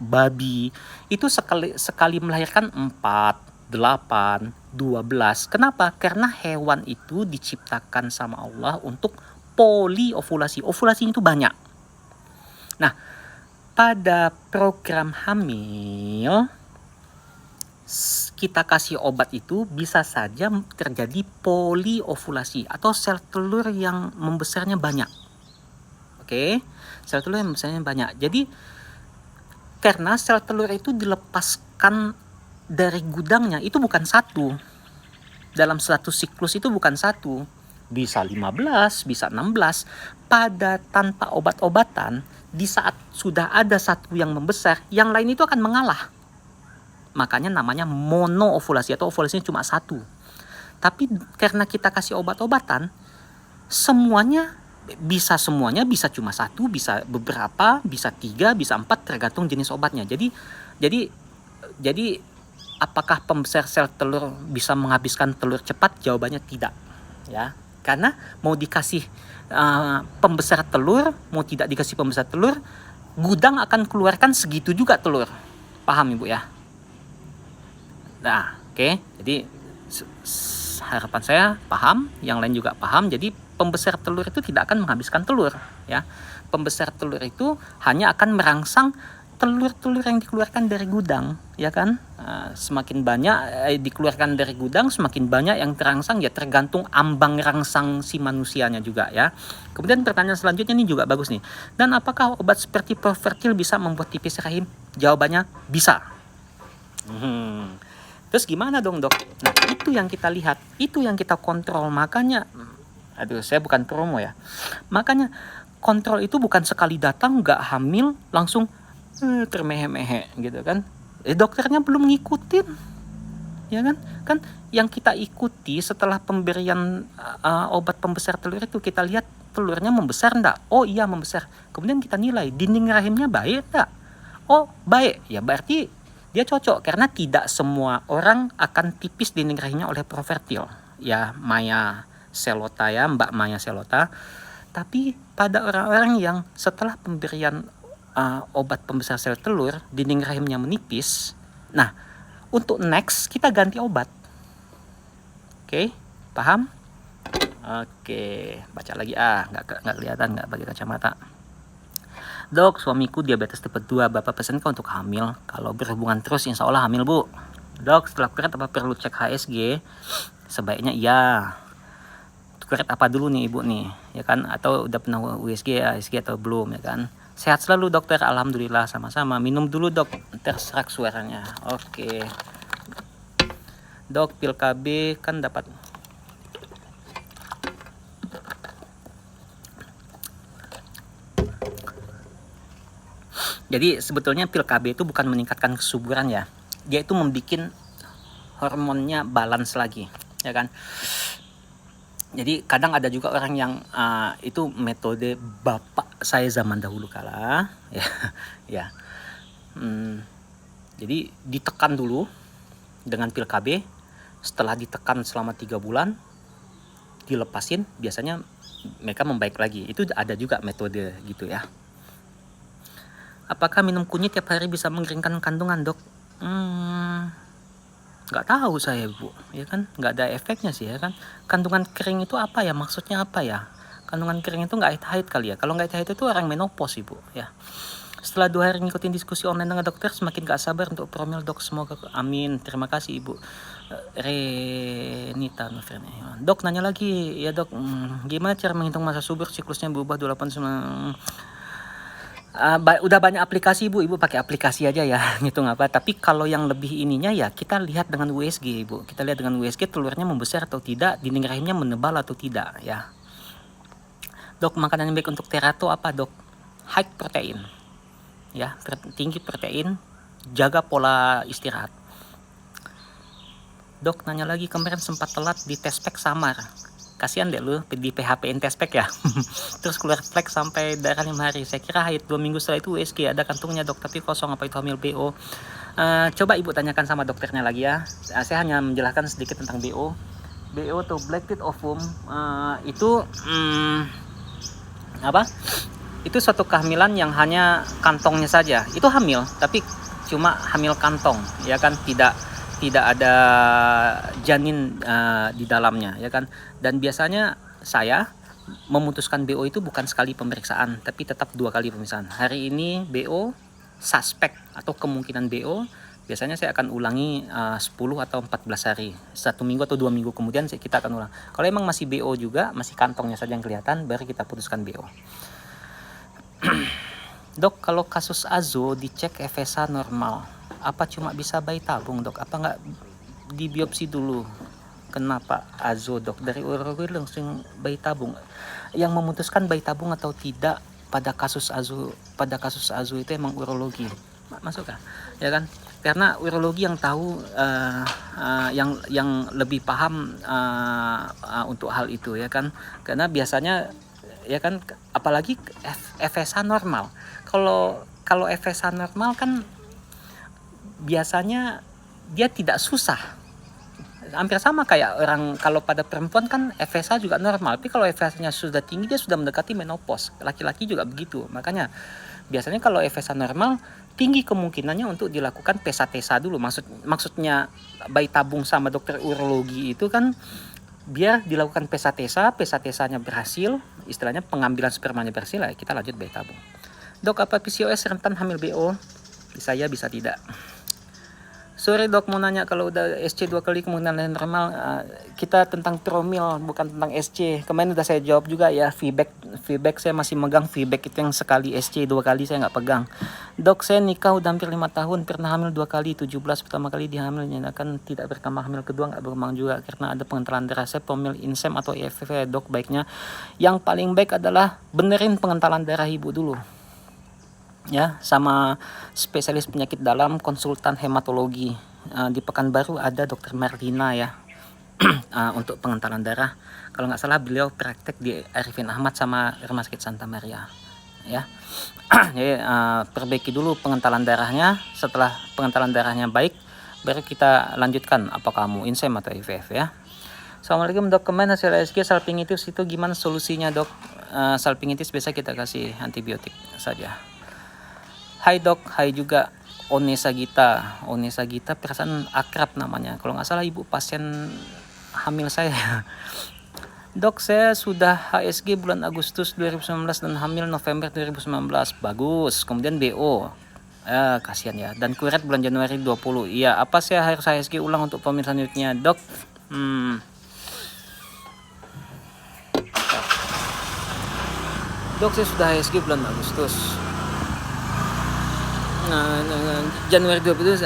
babi. Itu sekali melahirkan 4, 8, 12. Kenapa? Karena hewan itu diciptakan sama Allah untuk poliovulasi. Ovulasinya itu banyak. Nah, pada program hamil kita kasih obat itu bisa saja terjadi poliovulasi atau sel telur yang membesarnya banyak. Oke, sel telur yang membesarnya banyak. Jadi karena sel telur itu dilepaskan dari gudangnya itu bukan 1. Dalam satu siklus itu bukan 1. Bisa 15, bisa 16. Pada tanpa obat-obatan, di saat sudah ada 1 yang membesar, yang lain itu akan mengalah. Makanya namanya monoovulasi atau ovulasinya cuma 1. Tapi karena kita kasih obat-obatan, semuanya bisa cuma 1, bisa beberapa, bisa 3, bisa 4, tergantung jenis obatnya. Jadi apakah pembesar sel telur bisa menghabiskan telur cepat? Jawabannya tidak. Ya, karena mau dikasih pembesar telur, mau tidak dikasih pembesar telur, gudang akan keluarkan segitu juga telur. Paham ibu ya? Nah, oke. Jadi harapan saya paham, yang lain juga paham. Jadi pembesar telur itu tidak akan menghabiskan telur, ya. Pembesar telur itu hanya akan merangsang telur-telur yang dikeluarkan dari gudang, ya kan? Semakin banyak dikeluarkan dari gudang, semakin banyak yang terangsang, ya tergantung ambang rangsang si manusianya juga ya. Kemudian pertanyaan selanjutnya ini juga bagus nih. Dan apakah obat seperti Poverty bisa membuat tipis rahim? Jawabannya bisa. Terus gimana dong dok? Nah itu yang kita lihat, itu yang kita kontrol. Makanya, saya bukan promo ya. Makanya kontrol itu bukan sekali datang nggak hamil langsung termehe-mehe gitu kan. Dokternya belum ngikutin, ya kan yang kita ikuti setelah pemberian obat pembesar telur itu, kita lihat telurnya membesar enggak. Oh iya membesar. Kemudian kita nilai dinding rahimnya baik enggak. Oh baik, ya berarti dia cocok. Karena tidak semua orang akan tipis dinding rahimnya oleh Poverty ya Maya Selota ya, Mbak Maya Selota. Tapi pada orang-orang yang setelah pemberian obat pembesar sel telur, dinding rahimnya menipis, nah untuk next kita ganti obat. Oke, paham? Oke, baca lagi nggak kelihatan nggak pakai kacamata. Dok, suamiku diabetes tipe 2, Bapak pesankan untuk hamil. Kalau berhubungan terus insya Allah hamil, Bu. Dok, setelah kuret apa perlu cek HSG? Sebaiknya iya. Kuret apa dulu nih Ibu nih, ya kan? Atau udah pernah USG, ASG atau belum, ya kan? Sehat selalu dokter, alhamdulillah, sama-sama. Minum dulu dok, terserak suaranya. Oke. Dok, pil KB kan dapat. Jadi sebetulnya pil KB itu bukan meningkatkan kesuburan ya, dia itu membuat hormonnya balance lagi, ya kan? Jadi kadang ada juga orang yang itu metode bapak saya zaman dahulu kala ya, ya. Jadi ditekan dulu dengan pil KB, setelah ditekan selama 3 bulan, dilepasin, biasanya mereka membaik lagi. Itu ada juga metode gitu ya. Apakah minum kunyit tiap hari bisa mengeringkan kandungan, dok? Nggak tahu saya Bu, ya kan, nggak ada efeknya sih ya kan. Kandungan kering itu apa ya, maksudnya apa ya? Kandungan kering itu nggak haid kali ya. Kalau nggak haid itu orang menopause Ibu ya. Setelah 2 hari ngikutin diskusi online dengan dokter, semakin gak sabar untuk promil dok, semoga amin. Terima kasih Ibu Renita Noverna. Dok nanya lagi ya dok, gimana cara menghitung masa subur, siklusnya berubah 28 udah banyak aplikasi Ibu pakai aplikasi aja ya ngitung apa. Tapi kalau yang lebih ininya ya kita lihat dengan USG Ibu, kita lihat dengan USG telurnya membesar atau tidak, dinding rahimnya menebal atau tidak ya. Dok, makanan yang baik untuk terato apa dok? High protein ya, tinggi protein, jaga pola istirahat. Dok nanya lagi, kemarin sempat telat di tes pack samar, kasihan deh lu di PHP-in test pack ya. Terus keluar flek sampai darah 5 hari. Saya kira haid 2 minggu setelah itu USG, ada kantungnya dok, tapi kosong, apa itu hamil BO? Coba Ibu tanyakan sama dokternya lagi ya. Saya hanya menjelaskan sedikit tentang BO. BO atau black teeth ovum itu itu suatu kehamilan yang hanya kantongnya saja. Itu hamil, tapi cuma hamil kantong, ya kan, tidak ada janin di dalamnya, ya kan. Dan biasanya saya memutuskan BO itu bukan sekali pemeriksaan, tapi tetap 2 kali pemeriksaan. Hari ini BO, suspek atau kemungkinan BO, biasanya saya akan ulangi 10 atau 14 hari, 1 minggu atau 2 minggu kemudian kita akan ulang. Kalau emang masih BO juga, masih kantongnya saja yang kelihatan, baru kita putuskan BO. Dok, kalau kasus Azo dicek FSH normal, apa cuma bisa bayi tabung dok? Apa nggak dibiopsi dulu? Kenapa Azo dok? Dari urologi langsung bayi tabung. Yang memutuskan bayi tabung atau tidak pada kasus Azo itu emang urologi. Masuk kah? Ya kan? Karena urologi yang tahu, yang lebih paham untuk hal itu ya kan. Karena biasanya ya kan, apalagi FSH normal. Kalau FSH normal kan biasanya dia tidak susah, hampir sama kayak orang, kalau pada perempuan kan FSH juga normal, tapi kalau FSH-nya sudah tinggi dia sudah mendekati menopause. Laki-laki juga begitu. Makanya biasanya kalau FSH normal tinggi kemungkinannya untuk dilakukan PESA-TESA dulu. Maksudnya bayi tabung sama dokter urologi itu kan biar dilakukan PESA-TESA-nya berhasil, istilahnya pengambilan spermanya berhasil, ya kita lanjut bayi tabung. Dok, apa PCOS rentan hamil BO? Bisa ya, bisa tidak. Sorry dok, mau nanya, kalau udah SC 2 kali kemungkinan normal, kita tentang promil bukan tentang SC. Kemarin udah saya jawab juga ya, feedback saya masih megang feedback itu yang sekali SC, 2 kali saya nggak pegang. Dok, saya nikah udah hampir 5 tahun, pernah hamil 2 kali, 17 pertama kali dihamilnya, kan tidak berkembang, hamil kedua nggak berkembang juga karena ada pengentalan darah. Saya promil insem atau IFF, dok baiknya. Yang paling baik adalah benerin pengentalan darah ibu dulu. Ya, sama spesialis penyakit dalam, konsultan hematologi. Di Pekanbaru ada dokter Marlina ya, untuk pengentalan darah. Kalau nggak salah beliau praktek di Arifin Ahmad sama Rumah Sakit Santa Maria ya. Jadi perbaiki dulu pengentalan darahnya. Setelah pengentalan darahnya baik, baru kita lanjutkan apa kamu insem atau IVF ya. Assalamualaikum dok, kemarin hasil ASG salpingitis itu gimana solusinya dok? Salpingitis biasa kita kasih antibiotik saja. Hai dok, hai juga Onesa Gita. Onesa Gita perasaan akrab namanya. Kalau nggak salah ibu pasien hamil saya. Dok, saya sudah HSG bulan Agustus 2019 dan hamil November 2019. Bagus. Kemudian BO. Kasihan ya. Dan kuret bulan Januari 20. Iya, apa saya harus HSG ulang untuk pemeriksaan selanjutnya, dok? Dok, saya sudah HSG bulan Agustus. Januari 20.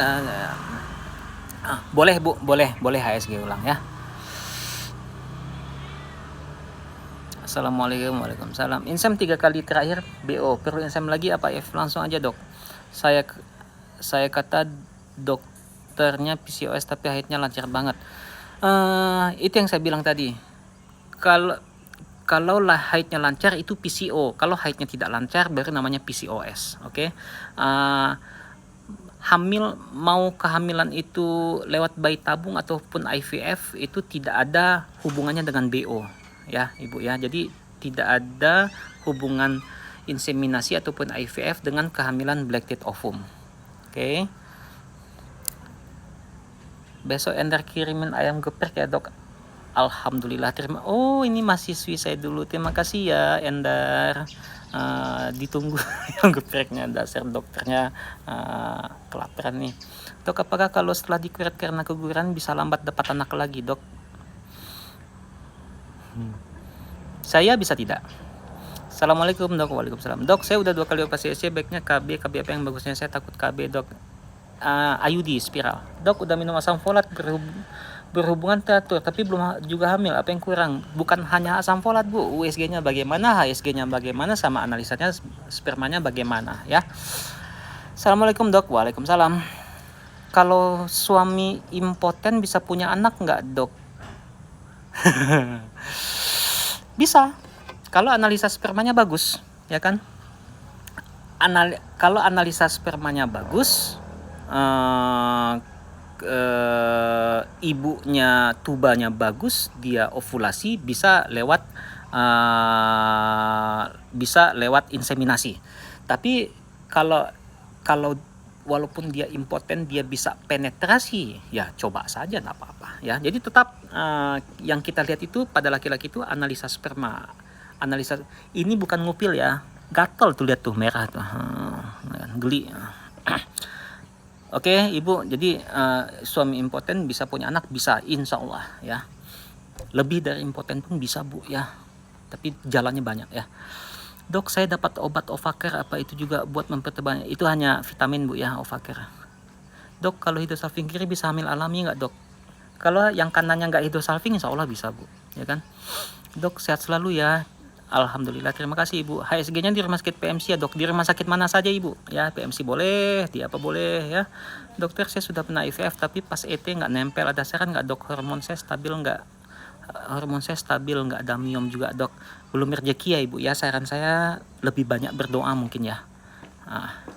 Boleh Bu, boleh HSG ulang ya. Assalamualaikum, waalaikumsalam. Insem 3 kali terakhir BO, perlu insem lagi apa F? Langsung aja dok. Saya kata dokternya PCOS tapi haidnya lancar banget. Itu yang saya bilang tadi. Kalau haidnya lancar itu PCO. Kalau haidnya tidak lancar baru namanya PCOS. Oke. Mau kehamilan itu lewat bayi tabung ataupun IVF itu tidak ada hubungannya dengan BO ya ibu ya. Jadi tidak ada hubungan inseminasi ataupun IVF dengan kehamilan black teeth ovum. Oke. Besok Ender kirimin ayam geprek ya dok. Alhamdulillah, ini mahasiswi saya dulu. Terima kasih ya Endar. Ditunggu yang gepreknya, dasar dokternya kelaparan nih. Dok, apakah kalau setelah dikuret karena keguguran bisa lambat dapat anak lagi dok? Saya bisa tidak. Assalamualaikum dok. Waalaikumsalam dok, saya udah 2 kali operasi SC, baiknya KB apa yang bagusnya? Saya takut KB dok. IUD spiral dok, udah minum asam folat berhubungan teratur tapi belum juga hamil, apa yang kurang? Bukan hanya asam folat bu, USG-nya bagaimana, HSG-nya bagaimana, sama analisanya spermanya bagaimana ya. Assalamualaikum dok. Waalaikumsalam. Kalau suami impoten bisa punya anak nggak dok? Bisa kalau analisa spermanya bagus ya kan. Kalau analisa spermanya bagus, ibunya tubanya bagus, dia ovulasi, bisa lewat inseminasi. Tapi kalau walaupun dia impoten dia bisa penetrasi, ya coba saja, nggak apa-apa ya. Jadi tetap yang kita lihat itu pada laki-laki itu analisa sperma. Analisa ini bukan ngupil ya, gatel tuh, lihat tuh merah tuh, geli. Oke ibu, jadi suami impoten bisa punya anak, bisa, insya Allah ya. Lebih dari impoten pun bisa bu ya, tapi jalannya banyak ya. Dok, saya dapat obat Ovacare, apa itu juga buat mempertebal? Itu hanya vitamin bu ya, Ovacare. Dok, kalau hidrosalping kiri bisa hamil alami nggak dok? Kalau yang kanannya nggak hidrosalping insya Allah bisa bu ya kan. Dok, sehat selalu ya. Alhamdulillah, terima kasih ibu. HSG-nya di rumah sakit PMC ya dok. Di rumah sakit mana saja ibu ya, PMC boleh, di apa boleh ya. Dokter, saya sudah pernah IVF tapi pas ET nggak nempel, ada saran nggak dok? Hormon saya stabil nggak, ada miom juga dok. Belum rezeki ya ibu ya. Saran saya lebih banyak berdoa mungkin ya.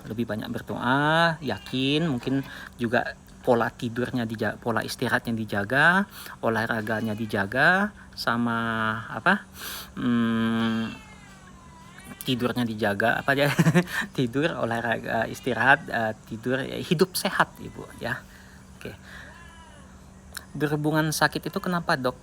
Lebih banyak berdoa, yakin, mungkin juga pola tidurnya dijaga, pola istirahatnya dijaga, olahraganya dijaga, sama tidurnya dijaga, apa aja tidur, olahraga, istirahat, tidur, hidup sehat ibu ya. Oke. Berhubungan sakit itu kenapa dok?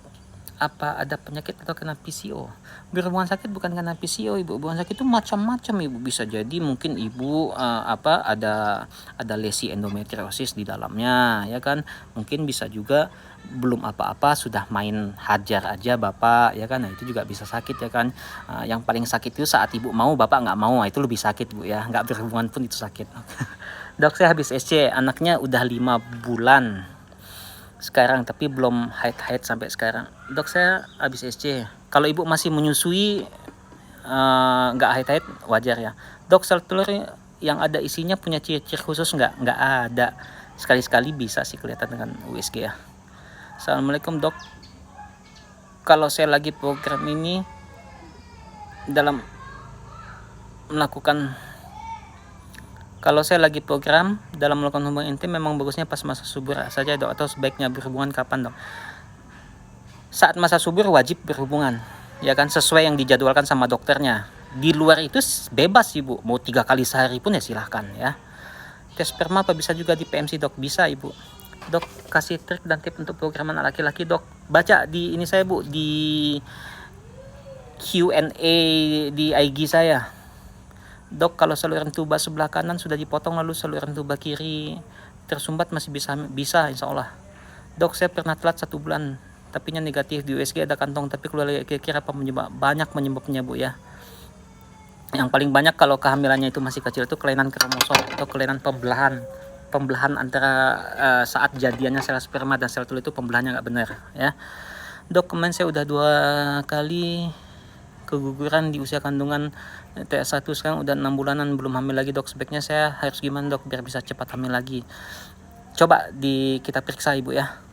Apa ada penyakit atau kena PCO? Berhubungan sakit bukan karena PCO ibu. Berhubungan sakit itu macam-macam ibu. Bisa jadi mungkin ibu ada lesi endometriosis di dalamnya ya kan. Mungkin bisa juga belum apa-apa sudah main hajar aja bapak ya kan. Nah itu juga bisa sakit ya kan. Yang paling sakit itu saat ibu mau bapak nggak mau, itu lebih sakit bu ya. Nggak berhubungan pun itu sakit. Dok, saya habis SC, anaknya udah 5 bulan sekarang tapi belum haid sampai sekarang. Dok, saya habis SC. Kalau ibu masih menyusui nggak haid wajar ya. Dok, sel telur yang ada isinya punya ciri-ciri khusus nggak? Nggak ada. Sekali-sekali bisa sih kelihatan dengan USG ya. Assalamualaikum dok. Kalau saya lagi program ini dalam melakukan hubungan intim, memang bagusnya pas masa subur saja dok, atau sebaiknya berhubungan kapan dok? saat masa subur wajib berhubungan, ya kan, sesuai yang dijadwalkan sama dokternya. Di luar itu bebas ibu, mau 3 kali sehari pun ya silahkan ya. Tes sperma apa bisa juga di PMC dok? Bisa ibu. Dok kasih trik dan tip untuk program anak laki-laki dok. Baca di ini saya bu, di Q&A di IG saya. Dok, kalau saluran tuba sebelah kanan sudah dipotong lalu saluran tuba kiri tersumbat masih bisa insya Allah. Dok, saya pernah telat 1 bulan tapi negatif, di USG ada kantong tapi keluar kira-kira apa banyak menyebabnya bu ya. Yang paling banyak kalau kehamilannya itu masih kecil itu kelainan kromosom atau kelainan pembelahan antara saat jadiannya sel sperma dan sel telur itu pembelahannya nggak benar ya. Dok, kemarin saya udah 2 kali keguguran di usia kandungan TS1, sekarang udah 6 bulanan belum hamil lagi dok, sebaiknya saya harus gimana dok biar bisa cepat hamil lagi? Coba kita periksa ibu ya.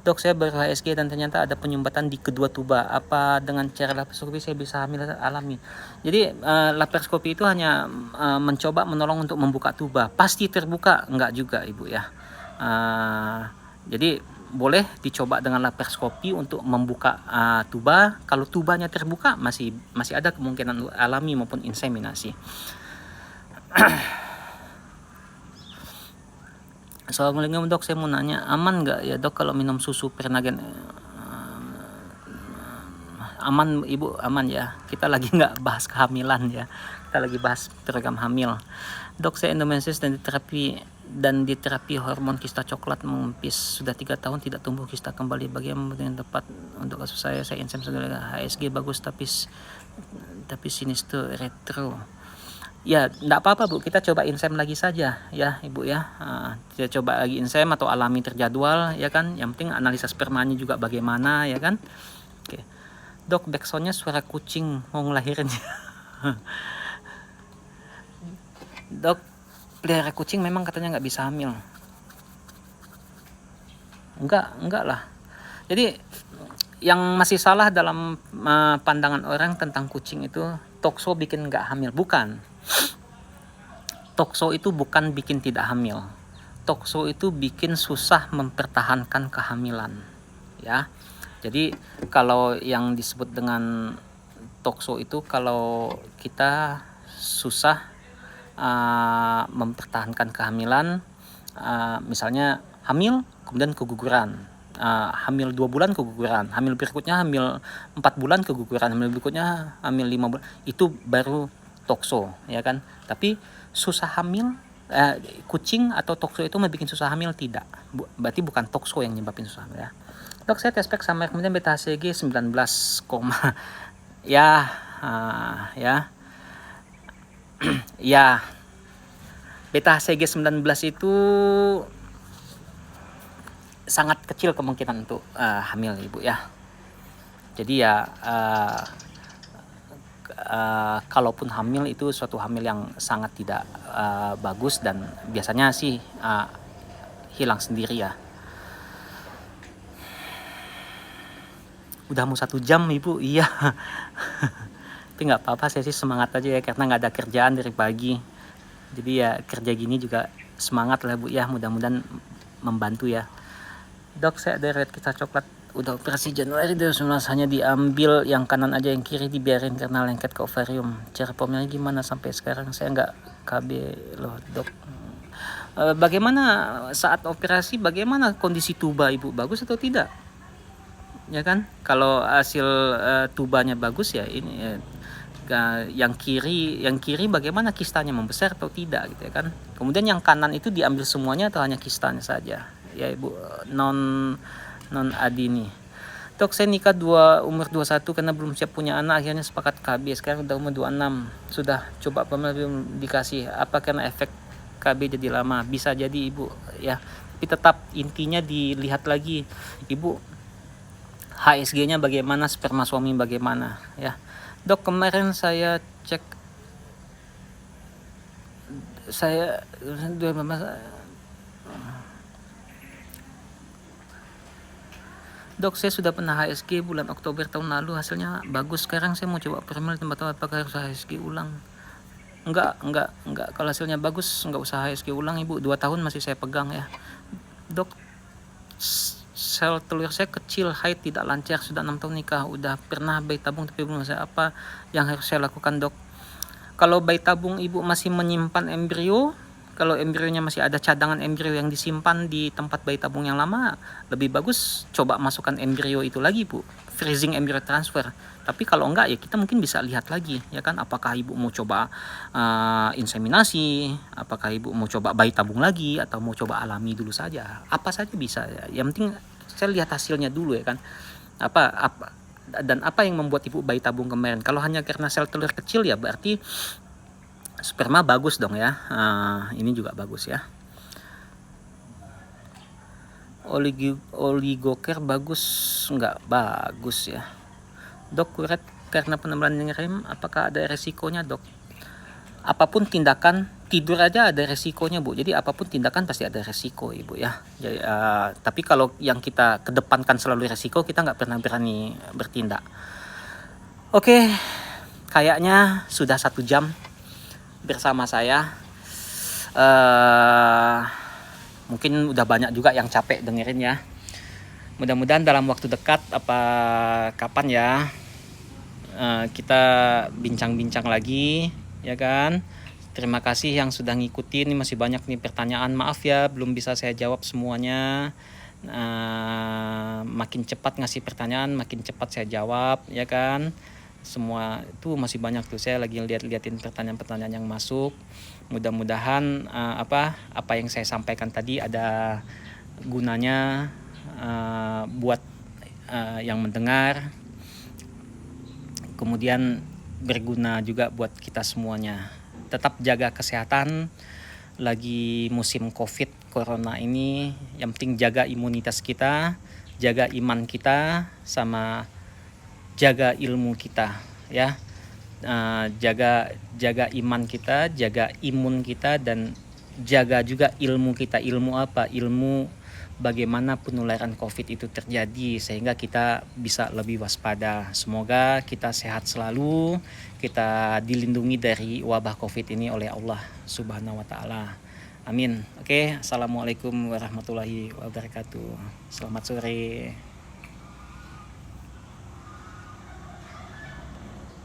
Dok, saya baru HSG dan ternyata ada penyumbatan di kedua tuba. Apa dengan cara laparoskopi saya bisa hamil alami? Jadi laparoskopi itu hanya mencoba menolong untuk membuka tuba. Pasti terbuka? Enggak juga ibu ya. Jadi boleh dicoba dengan laparoskopi untuk membuka tuba. Kalau tubanya terbuka masih ada kemungkinan alami maupun inseminasi. Assalamualaikum dok, saya mau nanya, aman nggak ya dok kalau minum susu Pernagen? Aman ibu, aman ya. Kita lagi nggak bahas kehamilan ya, kita lagi bahas program hamil. Dok, saya endometriosis dan di terapi hormon kista coklat mengempis sudah 3 tahun tidak tumbuh kista kembali. Bagaimana yang tepat untuk kasus saya insem HSG bagus tapi sinister retro. Ya, enggak apa-apa bu, kita coba insem lagi saja ya ibu ya. Kita coba lagi insem atau alami terjadwal ya kan. Yang penting analisa spermanya juga bagaimana ya kan. Oke. Dok, backsoundnya suara kucing mau ngelahirin. Dok, pelihara kucing memang katanya nggak bisa hamil. Enggak lah. Jadi yang masih salah dalam pandangan orang tentang kucing itu tokso bikin nggak hamil, bukan. Tokso itu bukan bikin tidak hamil. Tokso itu bikin susah mempertahankan kehamilan ya. Jadi kalau yang disebut dengan tokso itu kalau kita susah mempertahankan kehamilan, misalnya hamil kemudian keguguran, hamil 2 bulan keguguran, hamil berikutnya hamil 4 bulan keguguran, hamil berikutnya hamil 5 bulan, itu baru tokso ya kan. Tapi susah hamil, kucing atau tokso itu bikin susah hamil tidak, berarti bukan tokso yang nyebabin susah hamil ya. Dok, saya tes pack sama kemudian beta HCG 19, ya ya beta HCG 19 itu sangat kecil kemungkinan untuk hamil ibu ya. Jadi ya kalaupun hamil itu suatu hamil yang sangat tidak bagus dan biasanya sih hilang sendiri ya. Udah mau 1 jam ibu, iya. Tapi nggak apa-apa, saya sih semangat aja ya karena nggak ada kerjaan dari pagi. Jadi ya kerja gini juga semangat lah bu ya, mudah-mudahan membantu ya. Dok, saya ada red kista coklat udah operasi Januari 2019, hanya diambil yang kanan aja, yang kiri dibiarin karena lengket ke ovarium. Cara pemilihannya gimana sampai sekarang saya nggak KB loh dok. Bagaimana saat operasi, bagaimana kondisi tuba ibu, bagus atau tidak ya kan? Kalau hasil tubanya bagus ya ini yang kiri bagaimana kistanya, membesar atau tidak gitu ya kan. Kemudian yang kanan itu diambil semuanya atau hanya kistanya saja ya ibu, non adini. Dok, saya nikah umur 21 karena belum siap punya anak, akhirnya sepakat KB, sekarang udah umur 26, sudah coba belum dikasih, apa karena efek KB jadi lama? Bisa jadi ibu ya, tapi tetap intinya dilihat lagi ibu HSG-nya bagaimana, sperma suami bagaimana ya. Dok, kemarin saya cek Dok, saya sudah pernah HSG bulan Oktober tahun lalu, hasilnya bagus. Sekarang saya mau coba permil tempat apakah harus HSG ulang? Enggak. Kalau hasilnya bagus enggak usah HSG ulang ibu, 2 tahun masih saya pegang ya. Dok, sel telur saya kecil, haid, tidak lancar, sudah 6 tahun nikah, udah pernah bayi tabung tapi belum saya, apa yang harus saya lakukan, dok? Kalau bayi tabung ibu masih menyimpan embrio, kalau embrionya masih ada cadangan embrio yang disimpan di tempat bayi tabung yang lama, lebih bagus coba masukkan embrio itu lagi, Bu. Freezing embryo transfer. Tapi kalau enggak ya kita mungkin bisa lihat lagi, ya kan, apakah ibu mau coba inseminasi, apakah ibu mau coba bayi tabung lagi, atau mau coba alami dulu saja. Apa saja bisa. Yang penting saya lihat hasilnya dulu, ya kan. Dan apa yang membuat ibu bayi tabung kemarin? Kalau hanya karena sel telur kecil ya berarti sperma bagus dong ya. Ini juga bagus ya. Oligocare bagus nggak? Bagus ya, dok. Kuret karena penebalan rem, apakah ada resikonya, dok? Apapun tindakan, tidur aja ada resikonya, Bu. Jadi apapun tindakan pasti ada resiko, Ibu ya. Jadi, tapi kalau yang kita kedepankan selalu resiko, kita nggak pernah berani bertindak. Oke, kayaknya sudah 1 jam bersama saya. Mungkin udah banyak juga yang capek dengerin ya. Mudah-mudahan dalam waktu dekat kapan ya kita bincang-bincang lagi, ya kan. Terima kasih yang sudah ngikutin. Ini masih banyak nih pertanyaan, maaf ya belum bisa saya jawab semuanya. Makin cepat ngasih pertanyaan makin cepat saya jawab, ya kan. Semua itu masih banyak tuh, saya lagi liatin pertanyaan-pertanyaan yang masuk. Mudah-mudahan apa yang saya sampaikan tadi ada gunanya buat yang mendengar, kemudian berguna juga buat kita semuanya. Tetap jaga kesehatan, lagi musim COVID corona ini, yang penting jaga imunitas kita, jaga iman kita, sama jaga ilmu kita ya. Jaga iman kita, jaga imun kita, dan jaga juga ilmu kita. Ilmu apa? Ilmu bagaimana penularan COVID itu terjadi, sehingga kita bisa lebih waspada. Semoga kita sehat selalu, kita dilindungi dari wabah COVID ini oleh Allah Subhanahu wa Ta'ala. Amin. Oke, assalamualaikum warahmatullahi wabarakatuh. Selamat sore.